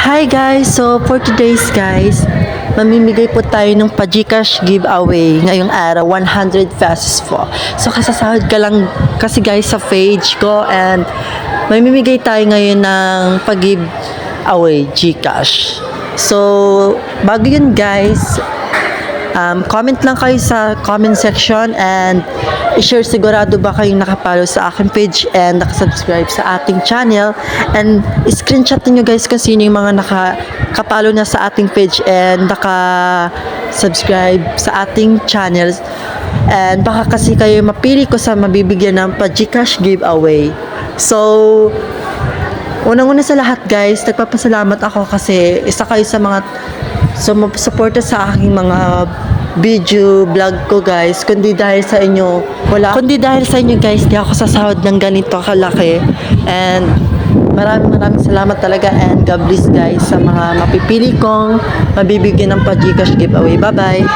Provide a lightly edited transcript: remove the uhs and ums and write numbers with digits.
Hi guys! So for today's guys, mamimigay po tayo ng pa-Gcash giveaway ngayong araw, 100 pesos po. So kasasahod ka lang kasi guys sa page ko and mamimigay tayo ngayon ng pa-giveaway Gcash. So bago yun guys, comment lang kayo sa comment section and i-share sigurado ba kayong nakapollow sa aking page and nakasubscribe sa ating channel, and screenshot niyo guys kung sino yung mga nakapollow na sa ating page and nakasubscribe sa ating channel, and baka kasi kayo mapili ko sa mabibigyan ng pa-Gcash giveaway. So unang-una sa lahat guys, nagpapasalamat ako kasi isa kayo sa mga sumuporta sa aking mga video vlog ko guys. Kundi dahil sa inyo guys, di ako sasahod ng ganito kalaki. And maraming salamat talaga, and God bless guys sa mga mapipili kong mabibigyan ng pa-Gcash giveaway. Bye bye.